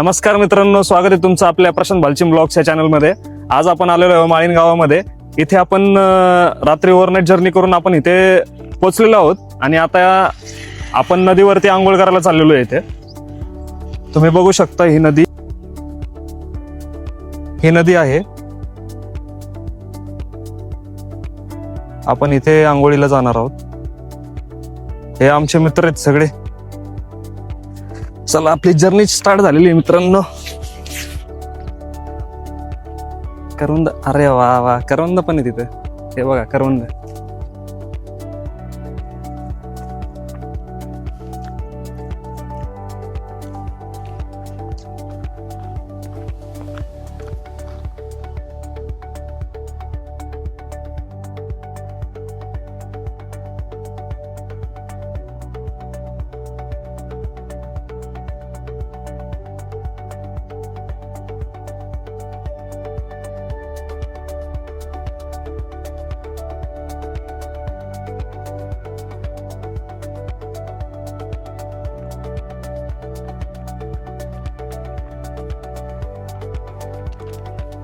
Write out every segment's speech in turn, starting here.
नमस्कार मित्रांनो, स्वागत आहे तुमचं आपल्या प्रशांत भालचिम ब्लॉग्स या चॅनलमध्ये. आज आपण आलेलो आहे माळीण गावामध्ये. इथे आपण रात्री ओव्हरनाईट जर्नी करून आपण इथे पोहोचलेलो आहोत आणि आता आपण नदीवरती आंघोळ करायला चाललेलो आहे. इथे तुम्ही बघू शकता ही नदी आहे. आपण इथे आंघोळीला जाणार आहोत. हे आमचे मित्र आहेत सगळे. चला, आपली जर्नी स्टार्ट झालेली आहे मित्रांनो. करवंद, अरे वा वा, करवंद पण आहे तिथे. हे बघा करवंद.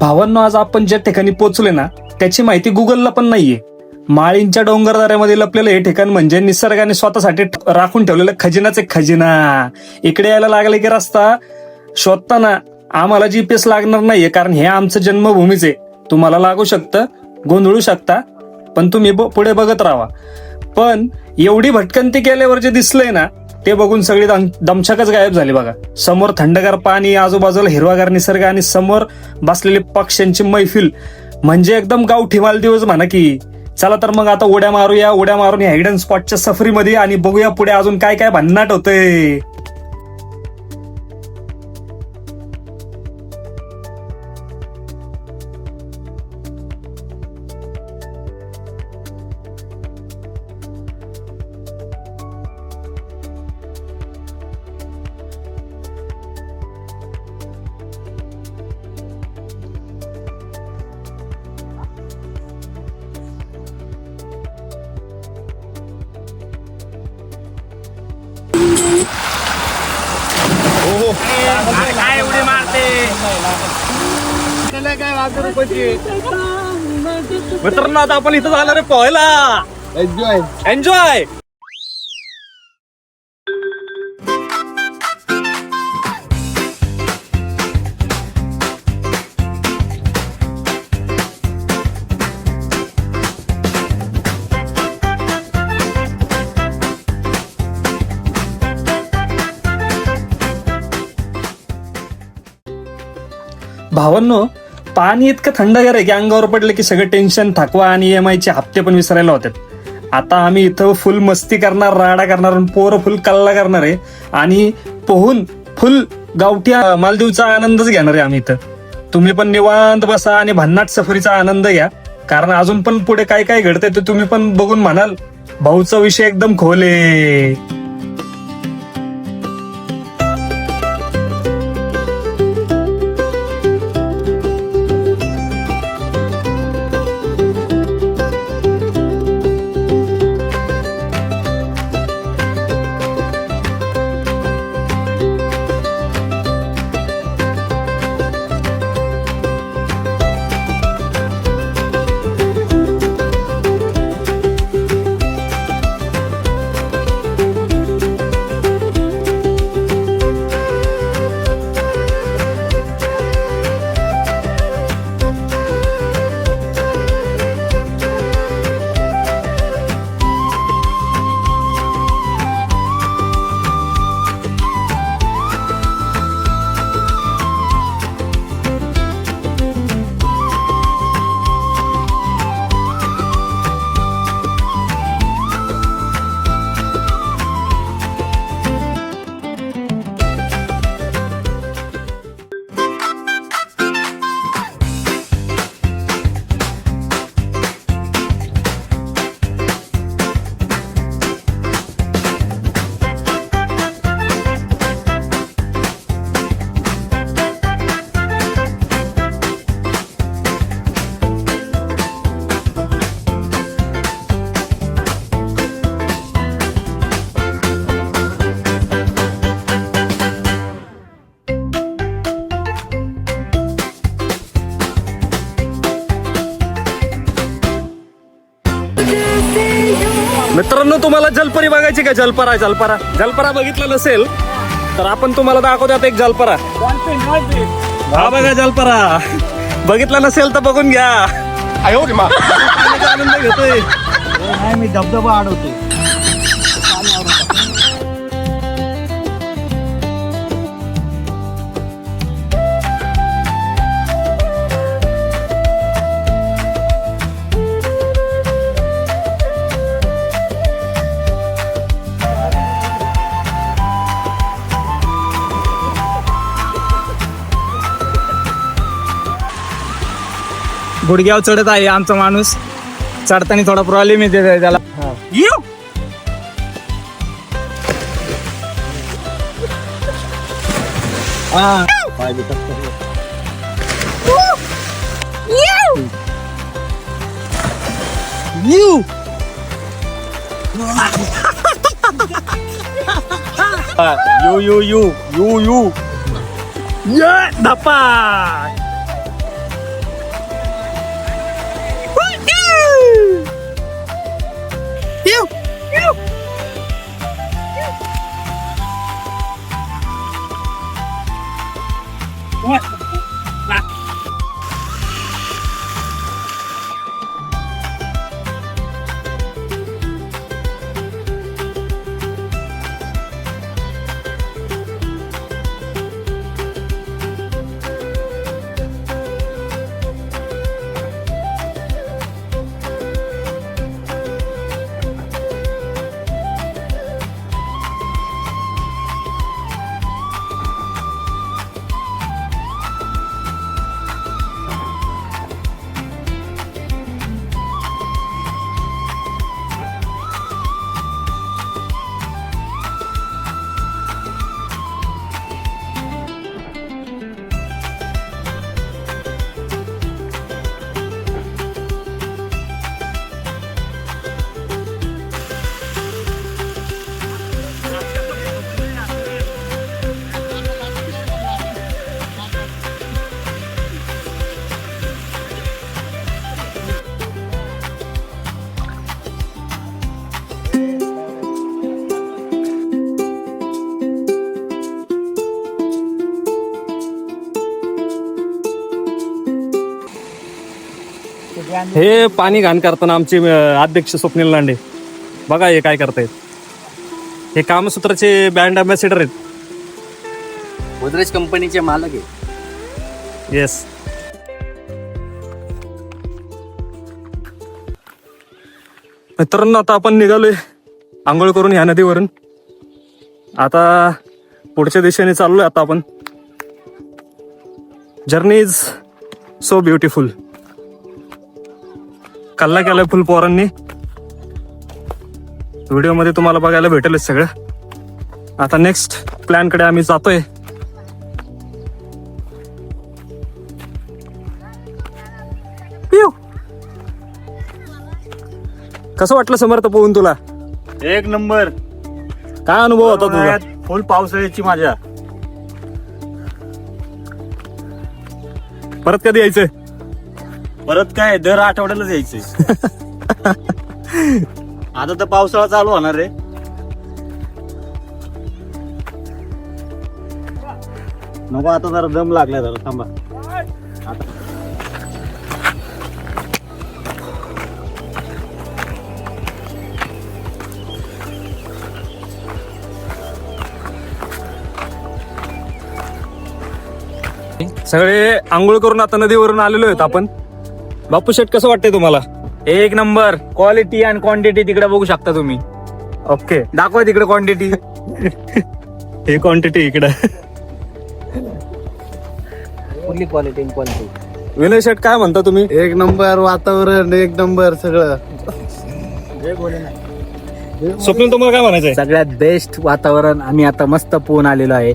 भावांनो, आज आपण ज्या ठिकाणी पोहोचलोय ना त्याची माहिती गुगलला पण नाहीये. माळींच्या डोंगरदऱ्यामध्ये लपलेलं हे ठिकाण म्हणजे निसर्गाने स्वतःसाठी राखून ठेवलेलं खजिनाच एक खजिना. इकडे यायला लागले की रस्ता शोधताना आम्हाला GPS लागणार नाहीये, कारण हे आमचं जन्मभूमीच आहे. तुम्हाला लागू शकतं, गोंधळू शकता, पण तुम्ही पुढे बघत राहा. पण एवढी भटकंती केल्यावर जे दिसलंय ना ते बघून सगळी दमछाकच गायब झाली. बघा, समोर थंडगार पाणी, आजूबाजूला हिरवागार निसर्ग आणि समोर बसलेली पक्ष्यांची मैफिल, म्हणजे एकदम गावठी मालदिवस म्हणा की. चला तर मग आता उड्या मारून या हिडन स्पॉटच्या सफरीमध्ये आणि बघूया पुढे अजून काय काय भन्नाट होतंय. काय उडी मारते मित्रांनो. आता आपण इथं जाणार आहे पोहायला. एन्जॉय. भावांनो, पाणी इतकं थंडगार आहे की अंगावर पडलं की सगळं टेन्शन, थकवा आणि EMI चे हप्ते पण विसरायला होतात. आता आम्ही इथं फुल मस्ती करणार, राडा करणार, पोरं फुल कल्ला करणार आहे आणि पोहून फुल गावठी मालदीवचा आनंदच घेणार आहे आम्ही इथं. तुम्ही पण निवांत बसा आणि भन्नाट सफरीचा आनंद घ्या, कारण अजून पण पुढे काय काय घडतंय ते तुम्ही पण बघून म्हणाल भाऊचा विषय एकदम खोल आहे. मित्रांनो, तुम्हाला जलपरी बघायची का? जलपरा बघितलं नसेल तर आपण तुम्हाला दाखवतात एक जलपरा. हा बघा जलपरा, बघितलं नसेल तर बघून घ्या. पाण्याचा आनंद घेतोय. मी धबधबा अडवतो. गुडघ्यावर चढत आहे आमचा माणूस. चढताना थोडा प्रॉब्लेम येते त्याला. यू धप्पा. हे पाणी घाण करताना आमचे अध्यक्ष स्वप्नील लांडे बघा हे काय करतायत. हे कामसूत्राचे ब्रँड अँबॅसिडर आहेत. गोदरेज कंपनीचे मालक आहे. येस. मित्रांनो, आता आपण निघालोय आंघोळ करून ह्या नदीवरून. आता पुढच्या दिशेने चाललोय. आता आपण जर्नी इज सो ब्युटिफुल. कल्ला केलाय फुल पोरांनी. व्हिडिओ मध्ये तुम्हाला बघायला भेटेलच सगळं. आता नेक्स्ट प्लॅन कडे आम्ही जातोय. कसं वाटलं समर्थ पोहून तुला? एक नंबर. काय अनुभव होता तुझा? फुल पावसाळ्याची माझ्या. परत कधी यायचंय? परत काय दर आठवड्यालाच यायचंय. आता तर पावसाळा चालू होणार रे. नको आता जरा दम लागलाय, जरा थांबा. सगळे आंघोळ करून आता नदीवरून आलेलो आहेत आपण. बापू शेठ, कसं वाटतंय तुम्हाला? एक नंबर. क्वालिटी आणि क्वांटिटी तिकडे बघू शकता तुम्ही. ओके, दाखवा तिकडे क्वांटिटी. हे क्वांटिटी इकडे. कुठली क्वालिटी क्वालिटी. विनय शेठ, काय म्हणता तुम्ही? एक नंबर वातावरण, एक नंबर सगळं. स्वप्नील, तुम्हाला काय म्हणायचंय? सगळ्यात बेस्ट वातावरण. आम्ही आता मस्त पोहून आलेलो आहे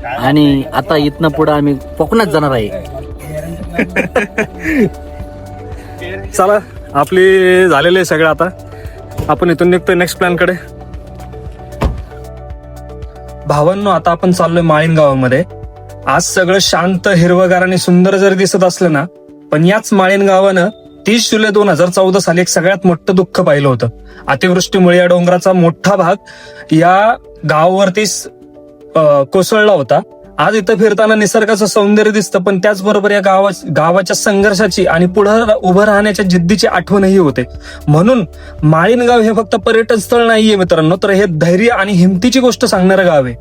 आणि आता इथनं पुढे आम्ही कोकणात जाणार आहे. चला, आपली झालेले सगळं. आता आपण इथून निघतोय नेक्स्ट प्लॅन कडे. भावांनो, आता आपण चाललोय माळीन गावामध्ये. आज सगळं शांत, हिरवगार आणि सुंदर जर दिसत असलं ना, पण याच माळीन गावानं 30 जुलै 2014 साली एक सगळ्यात मोठं दुःख पाहिलं होतं. अतिवृष्टीमुळे या डोंगराचा मोठा भाग या गावावरती कोसळला होता. आज इथं फिरताना निसर्गाचं सौंदर्य दिसतं, पण त्याचबरोबर या गावाच्या संघर्षाची आणि पुढे उभं राहण्याच्या जिद्दीची आठवणही होते. म्हणून माळीणगाव हे फक्त पर्यटन स्थळ नाहीये मित्रांनो, तर हे धैर्य आणि हिमतीची गोष्ट सांगणारं गाव आहे.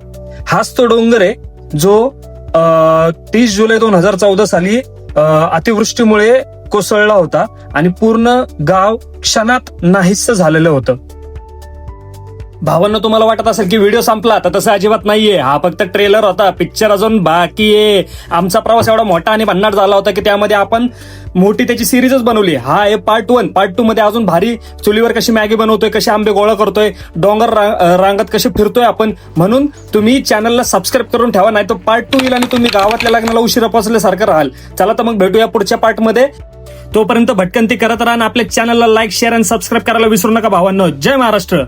हाच तो डोंगर आहे जो 30 जुलै 2014 साली अतिवृष्टीमुळे कोसळला होता आणि पूर्ण गाव क्षणात नाहीस झालेलं होतं. भावांनो, तुम्हाला वाटत असेल की व्हिडिओ संपला, तर तसं अजिबात नाहीये. हा फक्त ट्रेलर होता, पिक्चर अजून बाकी आहे. आमचा प्रवास एवढा मोठा आणि भन्नाट झाला होता की त्यामध्ये आपण मोठी त्याची सिरीजच बनवली. हा आहे पार्ट 1. पार्ट 2 मध्ये अजून भारी चुलीवर कशी मॅगी बनवतोय, कसे आंबे गोळा करतोय, डोंगर रांगत कसे फिरतोय आपण. म्हणून तुम्ही चॅनलला सबस्क्राईब करून ठेवा, नाही तो पार्ट 2 येईल आणि तुम्ही गावातल्या लग्नाला उशिरा पोहोचल्यासारखं राहाल. चला तर मग भेटूया पुढच्या पार्ट मध्ये. तोपर्यंत भटकंती करत राहा आणि आपल्या चॅनलला लाईक, शेअर आणि सबस्क्राईब करायला विसरू नका भावांनो. जय महाराष्ट्र.